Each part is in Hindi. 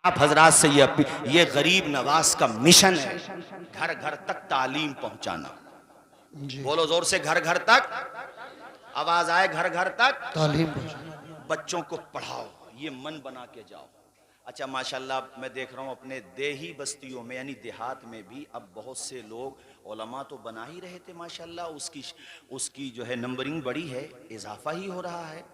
आप हजरात से ये गरीब नवाज का मिशन है, घर घर तक तालीम पहुंचाना। बोलो जोर से, घर घर तक आवाज आए, घर घर तक तालीम। बच्चों को पढ़ाओ, ये मन बना के जाओ। अच्छा माशाल्लाह मैं देख रहा हूँ अपने देही बस्तियों में यानी देहात में भी अब बहुत से लोग उलमा तो बना ही रहे थे माशाल्लाह, उसकी जो है नंबरिंग बड़ी है, इजाफा ही हो रहा है।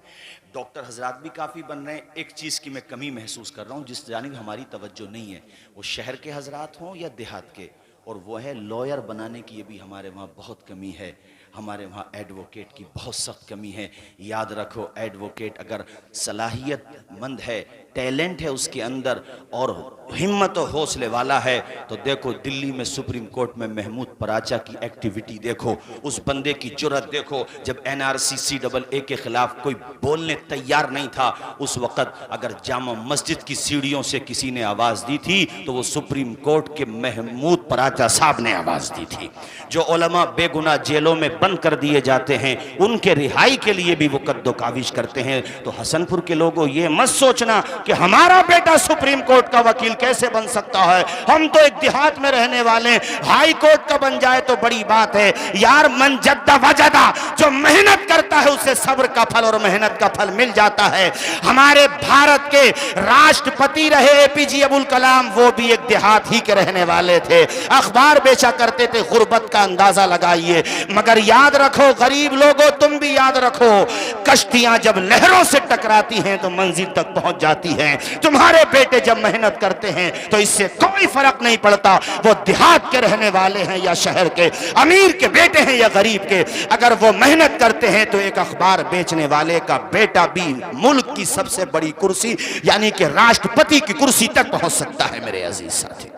डॉक्टर हजरात भी काफ़ी बन रहे हैं। एक चीज़ की मैं कमी महसूस कर रहा हूँ जिस जानिब हमारी तवज्जो नहीं है, वो शहर के हजरात हों या देहात के, और वो है लॉयर बनाने की। ये भी हमारे वहाँ बहुत कमी है। हमारे वहाँ एडवोकेट की बहुत सख्त कमी है। याद रखो, एडवोकेट अगर सलाहियतमंद है, टैलेंट है उसके अंदर और हिम्मत और हौसले वाला है, तो देखो दिल्ली में सुप्रीम कोर्ट में महमूद पराचा की एक्टिविटी देखो, उस बंदे की जुर्रत देखो। जब NRC CAA के खिलाफ कोई बोलने तैयार नहीं था, उस वक़्त अगर जामा मस्जिद की सीढ़ियों से किसी ने आवाज़ दी थी तो वो सुप्रीम कोर्ट के महमूद पराचा साहब ने आवाज़ दी थी। जो उलमा बेगुनाह जेलों में बंद कर दिए जाते हैं, उनके रिहाई के लिए भी वो कद्दो काविश करते हैं। तो हसनपुर के लोगों, ये मत सोचना कि हमारा बेटा सुप्रीम कोर्ट का वकील कैसे बन सकता है, हम तो एक देहात में रहने वाले, हाई कोर्ट का बन जाए तो बड़ी बात है। यार मन जद्दा वजदा, जो मेहनत करता है उसे सब्र का फल और मेहनत का फल मिल जाता है। हमारे भारत के राष्ट्रपति रहे APJ अब्दुल कलाम, वो भी एक देहात ही के रहने वाले थे, अखबार बेचा करते थे। गुर्बत का अंदाजा लगाइए। मगर याद रखो गरीब लोगों, तुम भी याद रखो, कश्तियां जब लहरों से टकराती हैं तो मंजिल तक पहुंच जाती हैं। तुम्हारे बेटे जब मेहनत करते हैं तो इससे कोई फर्क नहीं पड़ता वो देहात के रहने वाले हैं या शहर के, अमीर के बेटे हैं या गरीब के। अगर वो मेहनत करते हैं तो एक अखबार बेचने वाले का बेटा भी मुल्क की सबसे बड़ी कुर्सी यानी कि राष्ट्रपति की कुर्सी तक पहुंच सकता है। मेरे अजीज साथी,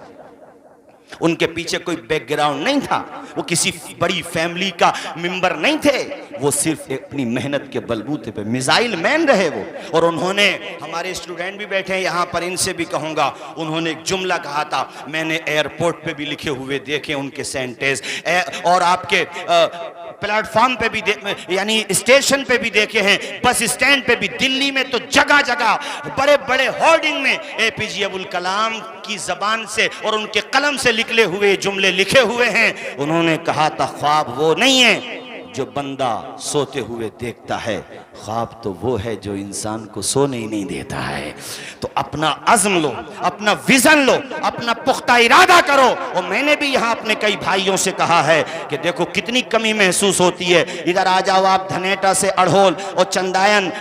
उनके पीछे कोई बैकग्राउंड नहीं था, वो किसी बड़ी फैमिली का मेंबर नहीं थे, वो सिर्फ अपनी मेहनत के बलबूते पे मिसाइल मैन रहे वो। और उन्होंने, हमारे स्टूडेंट भी बैठे हैं यहाँ पर, इनसे भी कहूँगा, उन्होंने एक जुमला कहा था, मैंने एयरपोर्ट पे भी लिखे हुए देखे उनके सेंटेंस, और आपके प्लेटफॉर्म पे भी यानी स्टेशन पे भी देखे हैं, बस स्टैंड पे भी। दिल्ली में तो जगह जगह बड़े बड़े होर्डिंग में APJ अब्दुल कलाम की जबान से और उनके कलम से निकले हुए जुमले लिखे हुए हैं। उन्होंने कहा था, ख्वाब वो नहीं है जो बंदा सोते हुए देखता है, ख्वाब तो वो है जो इंसान को सोने ही नहीं देता है। तो अपना अज़्म लो, अपना विजन लो, अपना पुख्ता इरादा करो। और मैंने भी यहाँ अपने कई भाइयों से कहा है कि देखो कितनी कमी महसूस होती है। इधर आ जाओ आप, धनेटा से अड़होल और चंदायन,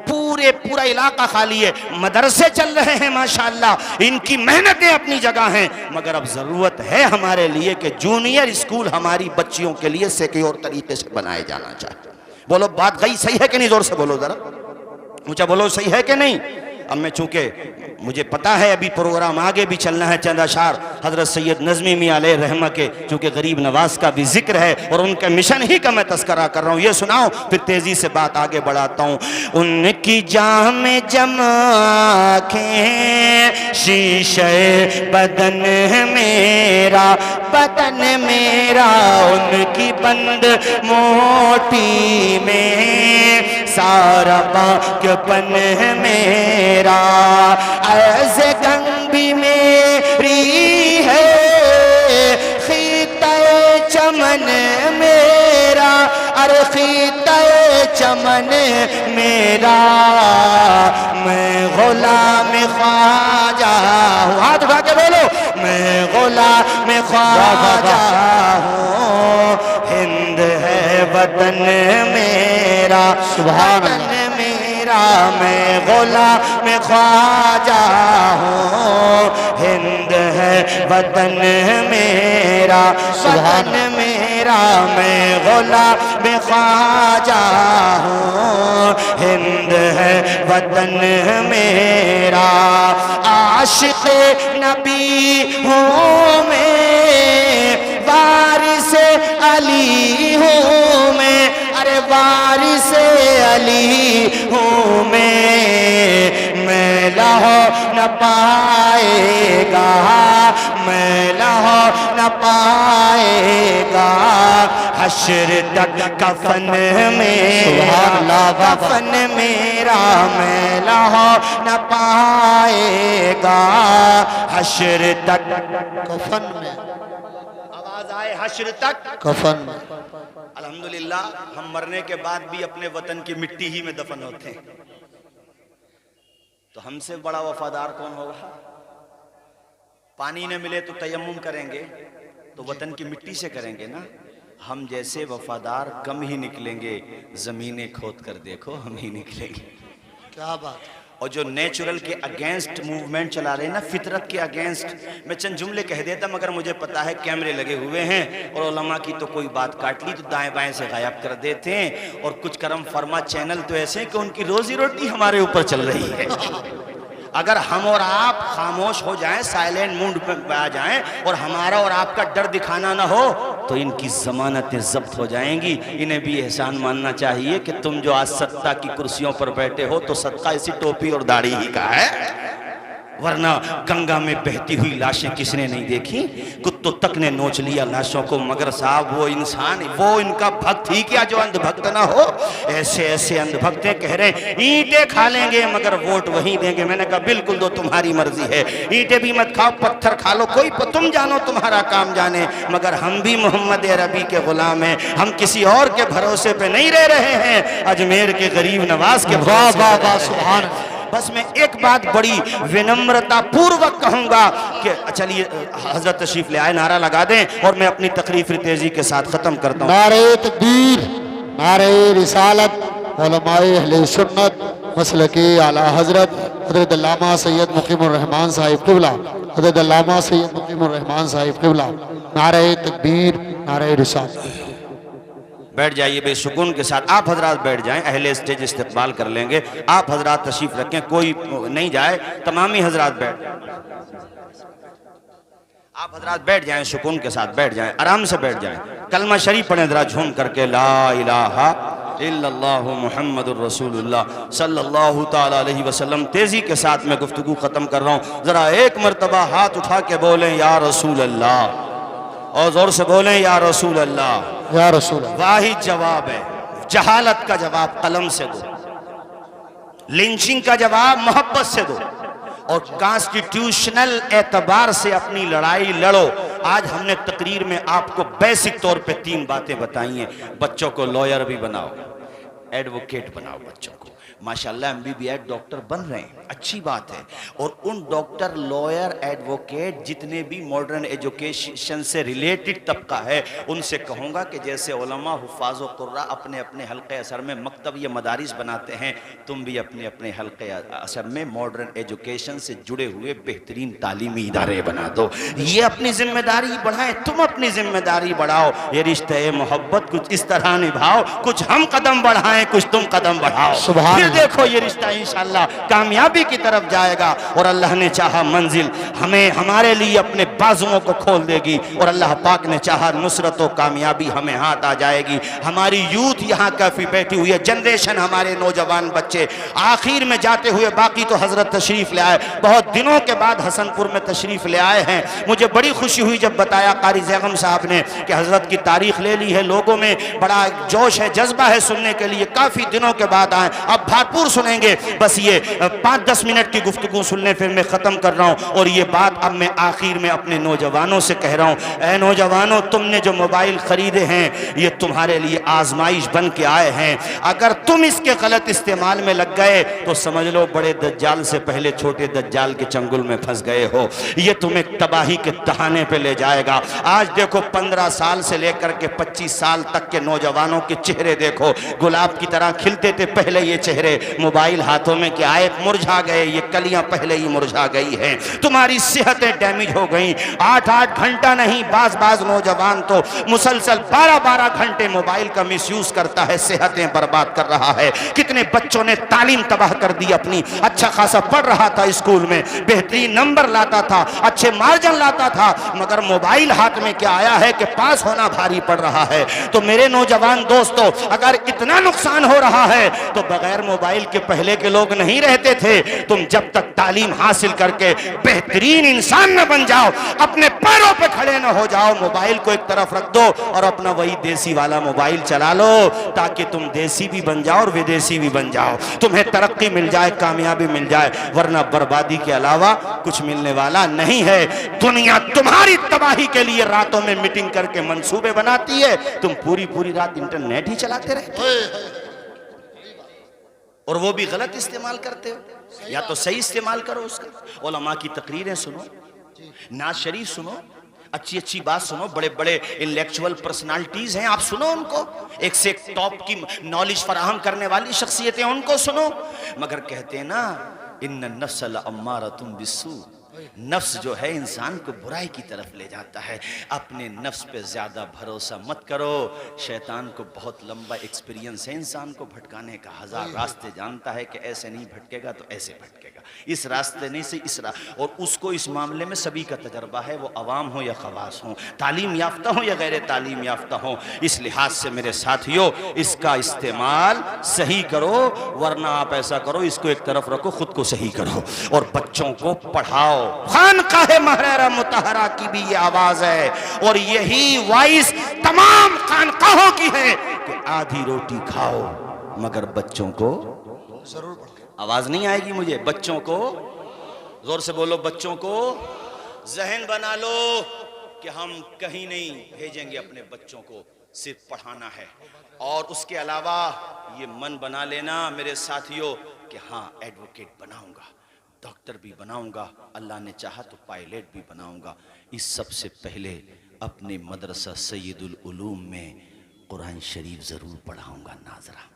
पूरा इलाका खाली है, मदरसे चल रहे हैं माशाअल्लाह, इनकी मेहनतें अपनी जगह हैं। मगर अब जरूरत है हमारे लिए कि जूनियर स्कूल हमारी बच्चियों के लिए सिक्योर तरीके से बनाए जाना चाहिए। बोलो बात गई सही है कि नहीं? जोर से बोलो जरा, ऊंचा बोलो, सही है कि नहीं? अब मैं चूंकि मुझे पता है अभी प्रोग्राम आगे भी चलना है, चंद अशार हजरत सैयद नज़मी मियां अलैहि रहमा के, चूंकि गरीब नवाज का भी जिक्र है और उनके मिशन ही का मैं तस्करा कर रहा हूँ, ये सुनाओ फिर तेजी से बात आगे बढ़ाता हूँ। उनकी जाम जमा के शीशे बदन मेरा, बदन मेरा, उनकी बंद मोटी में सारा पाकपन मेरा, ऐसे गंग भी मेरी है, खीते चमन मेरा, अरे खीते चमन मेरा, मैं गुलाम ख्वाजा हूँ। हाथ उठा के बोलो, मैं गुलाम ख्वाजा हूँ, हिंद है वतन मेरा, सुभान मेरा, मैं गुलाम ख्वाजा हूँ, हिंद है वतन मेरा, वतन मेरा, मैं गुलाम ख्वाजा हूँ, हिंद है वतन मेरा, आशिक़ नबी हूँ मैं, वारिस अली हूँ मैं, अरे वारिस अली हूँ मैं मैला हो न पाएगा, मैला हो न पाएगा, हश्र तक कफन मेरा, कफन मेरा मैला हो न पाएगा, हश्र तक कफन में, आवाज आए हश्र तक कफन में। अल्हम्दुलिल्लाह हम मरने के बाद भी अपने वतन की मिट्टी ही में दफन होते हैं, तो हमसे बड़ा वफादार कौन होगा? पानी न मिले तो तयम्मुम करेंगे, तो वतन की मिट्टी से करेंगे ना। हम जैसे वफादार कम ही निकलेंगे, जमीनें खोद कर देखो हम ही निकलेंगे। क्या बात। और जो नेचुरल के अगेंस्ट मूवमेंट चला रहे हैं ना, फितरत के अगेंस्ट, मैं चंद जुमले कह देता मगर मुझे पता है कैमरे लगे हुए हैं और उलमा की तो कोई बात काट ली तो दाएं बाएं से गायब कर देते हैं। और कुछ करम फरमा चैनल तो ऐसे हैं कि उनकी रोजी रोटी हमारे ऊपर चल रही है। अगर हम और आप खामोश हो जाएं, साइलेंट मूड पे आ जाएं और हमारा और आपका डर दिखाना ना हो तो इनकी जमानतें जब्त हो जाएंगी। इन्हें भी एहसान मानना चाहिए कि तुम जो आज सत्ता की कुर्सियों पर बैठे हो तो सत्ता इसी टोपी और दाढ़ी ही का है, वरना गंगा में बहती हुई लाशें किसने नहीं देखी? कुत्तों तक ने नोच लिया लाशों को, मगर साहब वो इंसान, वो इनका भक्त ही क्या जो अंधभक्त ना हो? ऐसे ऐसे अंधभक्त कह रहे ईंटें खा लेंगे मगर वोट वही देंगे। मैंने कहा बिल्कुल दो, तुम्हारी मर्जी है, ईंटें भी मत खाओ, पत्थर खा लो, कोई तुम जानो, तुम्हारा काम जाने, मगर हम भी मोहम्मद अरबी के गुलाम हैं, हम किसी और के भरोसे पे नहीं रह रहे हैं, अजमेर के गरीब नवाज के। वाह वाह वाह, सुभान। बस मैं एक बात बड़ी विनम्रता पूर्वक कहूंगा कि चलिए हजरत तशरीफ ले आए, नारा लगा दें और मैं अपनी तकरीर तेजी के साथ खत्म करता हूँ। नारे तकबीर, नारे रिसालत, उलमाए अहले सुन्नत मसलके आला हजरत हजरत अल्लामा सैयद मुकीमुर रहमान साहिब क़िबला, हजरत अल्लामा सैयद मुकीमुर रहमान साहिब क़िबला। नारे तकबीर, नारे रिसालत। बैठ जाइए बेसुकून के साथ, आप हजरात बैठ जाएं, अहले स्टेज इस्तकबाल कर लेंगे। आप हजरात तशरीफ रखें, कोई नहीं जाए, तमामी हजरात बैठ जाएं, आप हजरात बैठ जाएं, सुकून के साथ बैठ जाएं, आराम से बैठ जाएं। कलमा शरीफ पढ़ें जरा झूम करके, ला इलाहा इल्लल्लाहु मुहम्मदुर रसूलुल्लाह सल्लल्लाहु ताला अलैहि वसल्लम। तेजी के साथ मैं गुफ्तगू खत्म कर रहा हूँ, जरा एक मरतबा हाथ उठा के बोलें या रसूल अल्लाह, और जोर से बोलें या रसूल अल्लाह। या रसूल। वाहिद जवाब है, जहालत का जवाब कलम से दो, लिंचिंग का जवाब मोहब्बत से दो, और कॉन्स्टिट्यूशनल एतबार से अपनी लड़ाई लड़ो। आज हमने तकरीर में आपको बेसिक तौर पे 3 बातें बताई हैं। बच्चों को लॉयर भी बनाओ, एडवोकेट बनाओ बच्चों को, माशाल्लाह MBBS डॉक्टर बन रहे हैं, अच्छी बात है। और उन डॉक्टर, लॉयर, एडवोकेट जितने भी मॉडर्न एजुकेशन से रिलेटेड तबका है, उनसे कहूँगा कि जैसे उलमा, हुफ़ाज़ व क़ुर्रा अपने अपने हल्क़े असर में मकतब या मदारिस बनाते हैं, तुम भी अपने अपने हल्क़े असर में मॉडर्न एजुकेशन से जुड़े हुए बेहतरीन तालीमी इदारे बना दो। ये अपनी जिम्मेदारी बढ़ाएं, तुम अपनी जिम्मेदारी बढ़ाओ। ये रिश्ते मोहब्बत कुछ इस तरह निभाओ, कुछ हम कदम बढ़ाएं, कुछ तुम कदम बढ़ाओ। सुभान फिर देखो ये रिश्ता इंशाअल्लाह कामयाबी की तरफ जाएगा, और अल्लाह ने चाहा मंजिल हमें, हमारे लिए अपने बाजुओं को खोल देगी, और अल्लाह पाक ने चाहा नुसरत और कामयाबी हमें हाथ आ जाएगी। हमारी यूथ यहाँ काफी बैठी हुई है, जनरेशन, हमारे नौजवान बच्चे आखिर में जाते हुए, बाकी तो हजरत तशरीफ ले आए, बहुत दिनों के बाद हसनपुर में तशरीफ ले आए हैं। मुझे बड़ी खुशी हुई जब बताया कारी ज़ैगम साहब ने कि हजरत की तारीख ले ली है, लोगों में बड़ा जोश है, जज्बा है सुनने के लिए, काफी दिनों के बाद आए, अब भरपूर सुनेंगे। बस ये 5-10 मिनट की गुफ्तगू सुनने फिर मैं ख़त्म कर रहा हूँ। और ये बात अब मैं आखिर में अपने नौजवानों से कह रहा हूँ, ऐ नौजवानों, तुमने जो मोबाइल ख़रीदे हैं ये तुम्हारे लिए आजमाइश बन के आए हैं। अगर तुम इसके गलत इस्तेमाल में लग गए तो समझ लो बड़े दज्जाल से पहले छोटे दज्जाल के चंगुल में फंस गए हो। ये तुम्हें तबाही के तहाने पे ले जाएगा। आज देखो 15 साल से लेकर के 25 साल तक के नौजवानों के चेहरे देखो, गुलाब की तरह खिलते थे पहले ये चेहरे, मोबाइल हाथों में क्या आए, मुरझा गए, ये कलियां पहले ही मुरझा गई हैं। तुम्हारी सेहतें डैमेज हो गई। 8-8 घंटा नहीं, बाज नौजवान तो मुसलसल 12-12 घंटे मोबाइल का मिसयूज करता है, सेहतें बर्बाद कर रहा है। कितने बच्चों ने तालीम तबाह कर दी अपनी। अच्छा खासा पढ़ रहा था, स्कूल में बेहतरीन नंबर लाता था, अच्छे मार्जिन लाता था, मगर मोबाइल हाथ में क्या आया है कि पास होना भारी पड़ रहा है। तो मेरे नौजवान दोस्तों, अगर इतना नुकसान हो रहा है तो बगैर मोबाइल के पहले के लोग नहीं रहते थे। तुम जब तक तालीम हासिल करके बेहतरीन इंसान न बन जाओ, अपने पैरों पे खड़े न हो जाओ, मोबाइल को एक तरफ रख दो और अपना वही देसी वाला मोबाइल चला लो, ताकि तुम देसी भी बन जाओ और विदेशी भी बन जाओ, तुम्हें तरक्की मिल जाए, कामयाबी मिल जाए, वरना बर्बादी के अलावा कुछ मिलने वाला नहीं है। दुनिया तुम्हारी तबाही के लिए रातों में मीटिंग करके मंसूबे बनाती है, तुम पूरी पूरी रात इंटरनेट ही चलाते रहते हो और वो भी गलत इस्तेमाल करते हो। या तो सही इस्तेमाल करो उसका। उलमा की तकरीरें सुनो, नाज शरीफ सुनो, अच्छी अच्छी बात सुनो, बड़े बड़े इंटेलेक्चुअल पर्सनालिटीज हैं, आप सुनो उनको, एक से एक टॉप की नॉलेज फराहम करने वाली शख्सियतें, उनको सुनो। मगर कहते हैं ना, इन्न नफ्स लअम्मारतुम बिस्सू, नफ्स जो है इंसान को बुराई की तरफ ले जाता है। अपने नफ्स पे ज्यादा भरोसा मत करो। शैतान को बहुत लंबा एक्सपीरियंस है इंसान को भटकाने का, हजार रास्ते जानता है कि ऐसे नहीं भटकेगा तो ऐसे भटकेगा, इस रास्ते नहीं से इस और उसको इस मामले में सभी का तजर्बा है, वो अवाम हो या खवास हो, तालीम याफ्ता हो या गैर तालीम याफ्ता हो। इस लिहाज से मेरे साथियों, इसका इस्तेमाल सही करो, वरना आप ऐसा करो, इसको एक तरफ रखो, खुद को सही करो और बच्चों को पढ़ाओ। खानकाहे महरेरा मुतहरा की भी ये आवाज है और यही वॉइस तमाम खानकाहों की है कि आधी रोटी खाओ मगर बच्चों को जरूर पढ़ो। आवाज नहीं आएगी मुझे, बच्चों को जोर से बोलो, बच्चों को जहन बना लो कि हम कहीं नहीं भेजेंगे अपने बच्चों को, सिर्फ पढ़ाना है। और उसके अलावा ये मन बना लेना मेरे साथियों कि हाँ एडवोकेट बनाऊंगा, डॉक्टर भी बनाऊंगा, अल्लाह ने चाहा तो पायलट भी बनाऊंगा। इस सबसे पहले अपने मदरसा सैयदुल उलूम में कुरान शरीफ ज़रूर पढ़ाऊंगा। नाजरा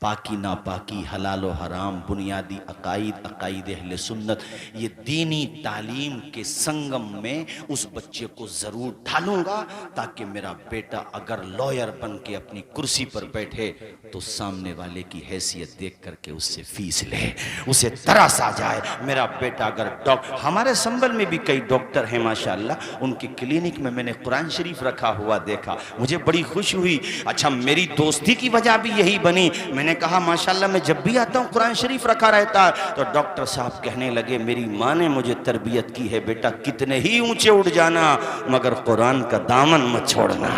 पाकी नापाकी, हलाल व हराम, बुनियादी अकाईद अहले सुन्नत, ये दीनी तालीम के संगम में उस बच्चे को ज़रूर ढालूंगा, ताकि मेरा बेटा अगर लॉयर बन के अपनी कुर्सी पर बैठे तो सामने वाले की हैसियत देख करके उससे फीस ले, उसे तरस आ जाए। मेरा बेटा अगर डॉक्टर, हमारे संबल में भी कई डॉक्टर हैं माशाअल्लाह, उनकी क्लिनिक में मैंने कुरान शरीफ रखा हुआ देखा, मुझे बड़ी खुशी हुई। अच्छा, मेरी दोस्ती की वजह भी यही बनी। मैंने कहा माशाल्लाह मैं जब भी आता हूँ कुरान शरीफ रखा रहता है, तो डॉक्टर साहब कहने लगे मेरी माँ ने मुझे तरबियत की है, बेटा कितने ही ऊंचे उड़ जाना मगर कुरान का दामन मत छोड़ना।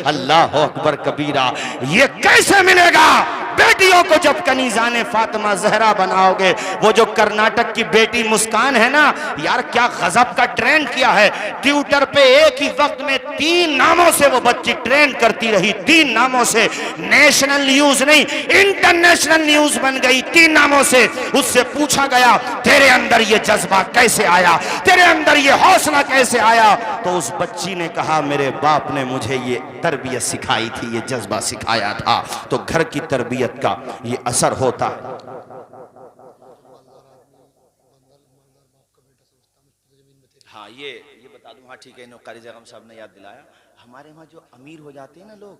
अल्लाह अकबर कबीरा। ये कैसे मिलेगा? बेटियों को जब कनीज़ाने फातिमा जहरा बनाओगे, वो जो कर्नाटक की बेटी मुस्कान है ना यार, क्या गजब का ट्रेंड किया है। ट्विटर पे एक ही वक्त में 3 नामों से वो बच्ची ट्रेंड करती रही, 3 नामों से, नेशनल न्यूज नहीं इंटरनेशनल न्यूज बन गई 3 नामों से। उससे पूछा गया तेरे अंदर ये जज्बा कैसे आया, तेरे अंदर ये हौसला कैसे आया? तो उस बच्ची ने कहा मेरे बाप ने मुझे ये तरबियत सिखाई थी, ये जज्बा सिखाया था। तो घर की तरबियत का ये असर होता है। हाँ ये बता दूं, हाँ ठीक है, कारी जगम साहब ने याद दिलाया। हमारे वहाँ जो अमीर हो जाते हैं ना लोग,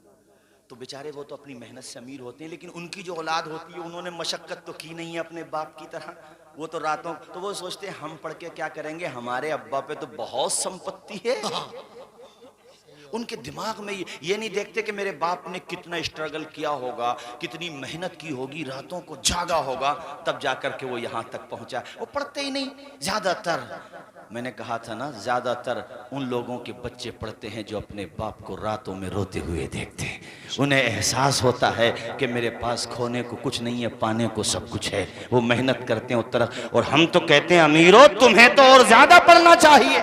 तो बेचारे वो तो अपनी मेहनत से अमीर होते हैं, लेकिन उनकी जो औलाद होती है उन्होंने मशक्कत तो की नहीं है अपने बाप की तरह। वो तो रातों, तो वो सोचते हैं हम पढ़ के क्या करेंगे, हमारे अब्बा पे तो बहुत संपत्ति है। उनके दिमाग में ये नहीं देखते कि मेरे बाप ने कितना स्ट्रगल किया होगा, कितनी मेहनत की होगी, रातों को जागा होगा, तब जाकर के वो यहाँ तक पहुँचा। वो पढ़ते ही नहीं ज़्यादातर। मैंने कहा था ना, ज़्यादातर उन लोगों के बच्चे पढ़ते हैं जो अपने बाप को रातों में रोते हुए देखते हैं। उन्हें एहसास होता है कि मेरे पास खोने को कुछ नहीं है, पाने को सब कुछ है। वो मेहनत करते हैं उस तरफ। और हम तो कहते हैं अमीरों तुम्हें तो और ज़्यादा पढ़ना चाहिए,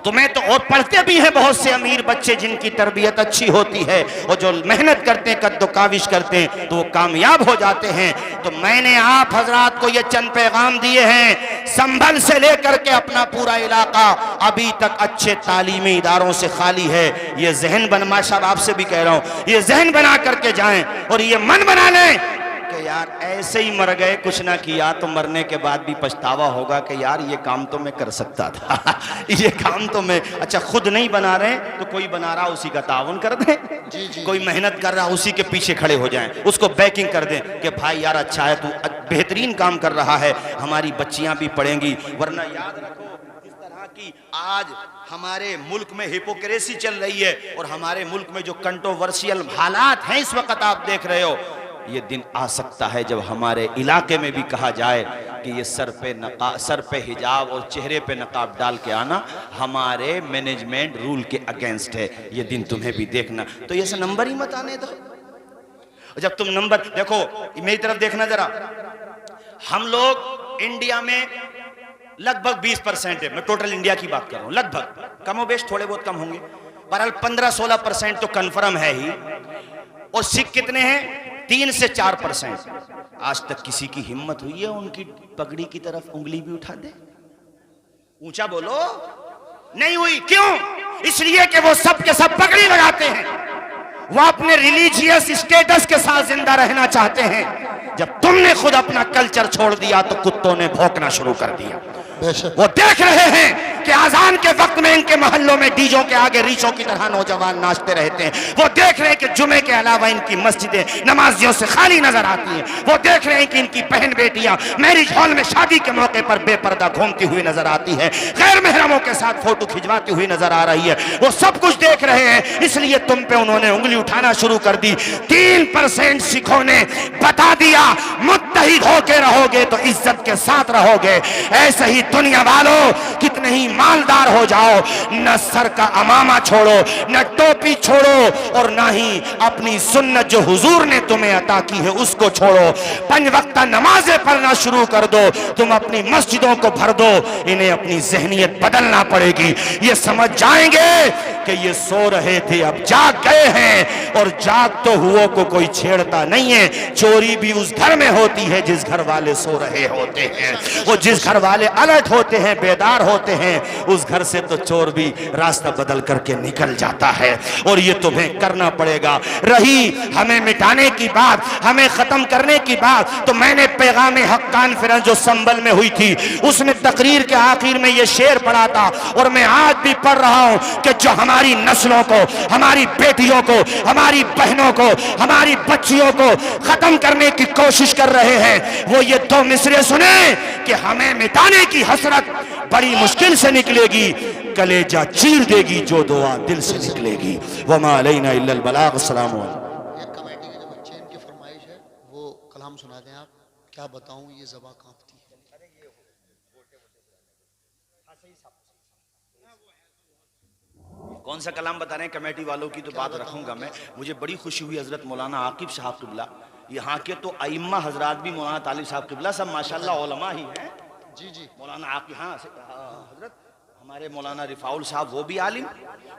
तुम्हें तो, और पढ़ते भी हैं बहुत से अमीर बच्चे जिनकी तरबियत अच्छी होती है और जो मेहनत करते हैं, कद्दो काविश करते हैं, तो वो कामयाब हो जाते हैं। तो मैंने आप हजरात को ये चंद पैगाम दिए हैं। संभल से लेकर के अपना पूरा इलाका अभी तक अच्छे तालीमी इदारों से खाली है। ये जहन बन, माशाअल्लाह आपसे भी कह रहा हूँ, ये जहन बना करके जाएं और ये मन बना लें कि यार ऐसे ही मर गए, कुछ ना किया तो मरने के बाद भी पछतावा होगा कि यार ये काम तो मैं कर सकता था। ये काम तो मैं, अच्छा खुद नहीं बना रहे तो कोई बना रहा उसी का ताउन कर दें, कोई मेहनत कर रहा उसी के पीछे खड़े हो जाएं, उसको बैकिंग कर दें कि भाई यार अच्छा है, तू बेहतरीन काम कर रहा है, हमारी बच्चियां भी पढ़ेंगी। वरना याद रखो, इस तरह की आज हमारे मुल्क में हिपोक्रेसी चल रही है और हमारे मुल्क में जो कंट्रोवर्शियल हालात हैं इस वक्त आप देख रहे हो, ये दिन आ सकता है जब हमारे इलाके में भी कहा जाए कि ये सर पे हिजाब और चेहरे पे नकाब डाल के आना हमारे मैनेजमेंट रूल के अगेंस्ट है। ये दिन तुम्हें भी देखना। तो ये नंबर ही मत आने दो। जब तुम नंबर देखो, मेरी तरफ देखना जरा, हम लोग इंडिया में लगभग 20% है। मैं टोटल इंडिया की बात कर रहा हूं, लगभग, कमोबेश थोड़े बहुत कम होंगे, बहरहाल 15-16% तो कंफर्म है ही। और सिख कितने हैं? 3 से 4%। आज तक किसी की हिम्मत हुई है उनकी पगड़ी की तरफ उंगली भी उठा दे? ऊंचा बोलो। नहीं हुई। क्यों? इसलिए कि वो सब के सब पगड़ी लगाते हैं, वो अपने रिलीजियस स्टेटस के साथ जिंदा रहना चाहते हैं। जब तुमने खुद अपना कल्चर छोड़ दिया तो कुत्तों ने भौंकना शुरू कर दिया। वो देख रहे हैं कि आजान के वक्त में इनके मोहल्लों में डीजों के आगे रीछों की तरह नौजवान नाचते रहते हैं। वो देख रहे हैं कि जुमे के अलावा इनकी मस्जिदें नमाजियों से खाली नजर आती हैं। वो देख रहे हैं कि इनकी बहन बेटियां मैरिज हॉल में शादी के मौके पर बेपर्दा घूमती हुई नजर आती है, गैर महरमों के साथ फोटो खिंचवाती हुई नजर आ रही है। वो सब कुछ देख रहे हैं, इसलिए तुम पे उन्होंने उंगली उठाना शुरू कर दी। 3% सिखों ने बता दिया, मुत्तहिद होके रहोगे तो इज्जत के साथ रहोगे। ऐसे ही दुनिया वालों, कितने ही मालदार हो जाओ, न सर का अमामा छोड़ो, न टोपी छोड़ो, और ना ही अपनी सुन्नत जो हुजूर ने तुम्हें अता की है उसको छोड़ो। 5 वक्त नमाजें पढ़ना शुरू कर दो, तुम अपनी मस्जिदों को भर दो। इन्हें अपनी जहनियत बदलना पड़ेगी। ये समझ जाएंगे कि ये सो रहे थे, अब जाग गए हैं, और जाग तो हुओं को कोई छेड़ता नहीं है। चोरी भी उस घर में होती है जिस घर वाले सो रहे होते हैं। वो जिस घर वाले अलर्ट होते हैं, बेदार होते हैं, उस घर से तो चोर भी रास्ता बदल करके निकल जाता है। और ये तुम्हें करना पड़ेगा। रही हमें मिटाने की बात, हमें खत्म करने की बात, तो मैंने पैगाम हक कॉन्फ्रेंस जो संबल में हुई थी उसमें तकरीर के आखिर में ये शेर पढ़ा था, और मैं आज भी पढ़ रहा हूं कि जो हमारी नस्लों को, हमारी बेटियों को, हमारी बहनों को, हमारी बच्चियों को खत्म करने की कोशिश कर रहे हैं, वो ये 2 मिसरे सुने कि हमें मिटाने की हसरत बड़ी मुश्किल से निकलेगी, कलेजा चीर देगी जो दुआ दिल से निकलेगी। वमा अलैना इल्लल बलाग। अस्सलाम वालेकुम। एक कमेटी के जो बच्चे, इनकी फरमाइश है वो कलाम सुना दें आप। क्या बताऊं, ये ज़बां कांपती है। कौन सा कलाम बता रहे हैं? कमेटी वालों की तो बात रखूंगा मैं। मुझे बड़ी खुशी हुई, हजरत मौलाना आकिब साहब किबला, यहाँ के तो अइम्मा हजरात भी, मौलाना तालिब साहब किबला, सब माशाल्लाह उलमा ही हैं। जी मौलाना आकिब, हाँ हजरत हमारे मौलाना रिफाउल साहब वो भी आलिम,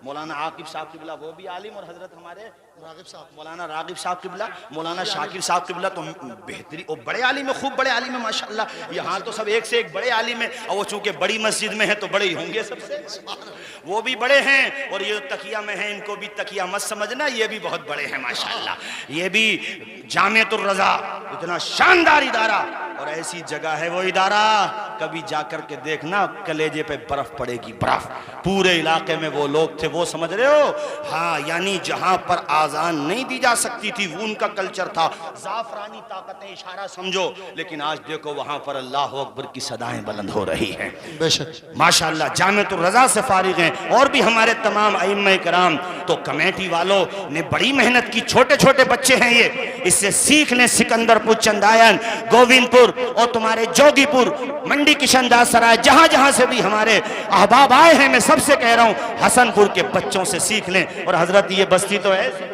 मौलाना आकिब साहब किबला वो भी आलिम, और हजरत हमारे रागिब साहब, मौलाना रागिब साहब किबला, मौलाना शाकिर साहब किबला तो बेहतरीन और बड़े आलिम है, खूब बड़े आलिम है माशाल्लाह। यहाँ तो सब एक से एक बड़े आलिम है, और वो चूंकि बड़ी मस्जिद में है तो बड़े ही होंगे सबसे, वो भी बड़े हैं। और ये तकिया में है, इनको भी तकिया मत समझना, ये भी बहुत बड़े हैं माशाल्लाह। ये भी जामिअतुर रज़ा, इतना शानदार इदारा, और ऐसी जगह है वो इदारा, कभी जाकर के देखना, कलेजे पे बर्फ पड़ेगी, बर्फ। पूरे इलाके में वो लोग थे, वो समझ रहे हो, हाँ, यानी जहां पर आजान नहीं दी जा सकती थी वो उनका कल्चर था, जाफरानी ताकतें, इशारा समझो। लेकिन आज देखो वहां पर अल्लाह अकबर की सदाएं बुलंद हो रही हैं, बेशक माशाल्लाह। जामिअतुर रज़ा से फारिग हैं, और भी हमारे तमाम अइम्मा कराम। तो कमेटी वालों ने बड़ी मेहनत की, छोटे छोटे बच्चे हैं ये, इससे सीख लें। सिकंदरपुर, चंदायन, गोविंदपुर और तुम्हारे जोगीपुर, मंडी, किशनदास सराय, जहां जहां से भी हमारे अहबाब आए हैं, मैं सबसे कह रहा हूं हसनपुर के बच्चों से सीख लें। और हजरत ये बस्ती तो है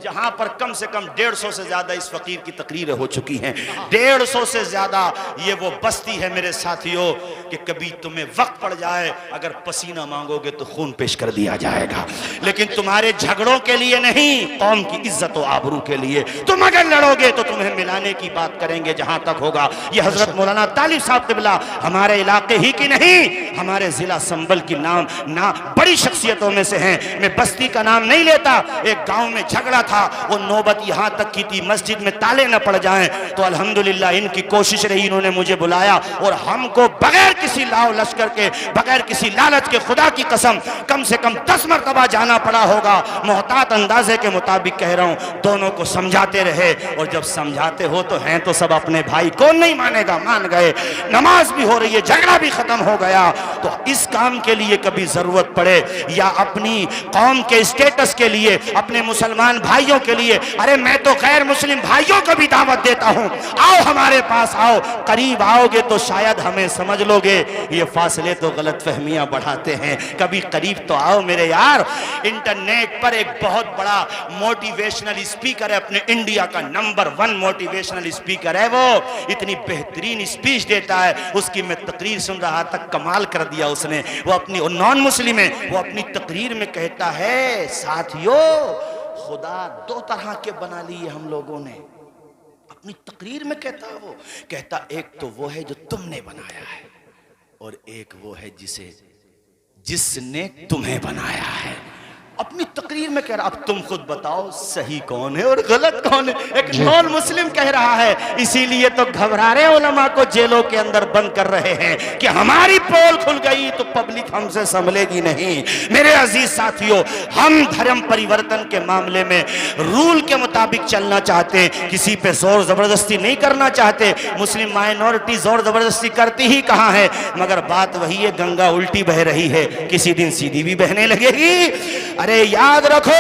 जहां पर कम से कम 150 से ज्यादा इस फकीर की तकरीरें हो चुकी हैं, 150 से ज्यादा। ये वो बस्ती है मेरे साथियों कि कभी तुम्हें वक्त पड़ जाए, अगर पसीना मांगोगे तो खून पेश कर दिया जाएगा, लेकिन तुम्हारे झगड़ों के लिए नहीं, कौम की इज्जत और आबरू के लिए। तुम अगर लड़ोगे तो तुम्हें मिलाने की बात करेंगे जहां तक होगा। ये हजरत मौलाना तालिब साहब किबला हमारे इलाके ही की नहीं, हमारे जिला संबल की नाम बड़ी शख्सियतों में से हैं। मैं बस्ती का नाम नहीं लेता, एक गांव में झगड़ा था, वो नौबत यहां तक की थी मस्जिद में ताले न पड़ जाएं, तो अल्हम्दुलिल्लाह इनकी कोशिश रही, इन्होंने मुझे बुलाया और हमको बगैर किसी लाव लश्कर के, बगैर किसी लालच के, खुदा की कसम कम से कम 10 मरतबा जाना पड़ा होगा। मोहतात अंदाजे के मुताबिक कह रहा हूं, दोनों को समझाते रहे। और जब समझाते हो तो हैं तो सब अपने भाई, कौन नहीं मानेगा, मान गए। नमाज भी हो रही है, झगड़ा भी खत्म हो गया, तो इस काम के लिए कभी जरूरत पड़े या अपनी कौम के स्टेटस के लिए, अपने मुसलमान भाइयों के लिए, अरे मैं तो गैर मुस्लिम भाइयों को भी दावत देता हूं, आओ हमारे पास आओ, करीब आओगे तो शायद हमें समझ लोगे। ये फासले तो गलत फहमियां बढ़ाते हैं, कभी करीब तो आओ मेरे यार। इंटरनेट पर एक बहुत बड़ा मोटिवेशनल स्पीकर है, अपने इंडिया का नंबर 1 मोटिवेशनल स्पीकर है, वो इतनी बेहतरीन स्पीच देता है, उसकी मैं तकरीर सुन रहा था, कमाल कर दिया उसने। वो अपनी नॉन मुस्लिम है, वो अपनी तकरीर में कहता है, साथियों खुदा 2 तरह के बना लिए हम लोगों ने। अपनी तकरीर में कहता है, वो कहता एक तो वो है जो तुमने बनाया है और एक वो है जिसने तुम्हें बनाया है। अपनी तकरीर में कह रहा, अब तुम खुद बताओ सही कौन है और गलत कौन है। एक नॉन मुस्लिम कह रहा है, इसीलिए तो घबरा रहे उलमा को जेलों के अंदर बंद कर रहे हैं कि हमारी पोल खुल गई तो पब्लिक हमसे संभलेगी नहीं। मेरे अजीज साथियों, हम धर्म परिवर्तन के मामले में रूल के मुताबिक चलना चाहते हैं, किसी पे जोर जबरदस्ती नहीं करना चाहते। मुस्लिम माइनॉरिटी जोर जबरदस्ती करती ही कहाँ है, मगर बात वही है, गंगा उल्टी बह रही है, किसी दिन सीधी भी बहने लगेगी। अरे याद रखो,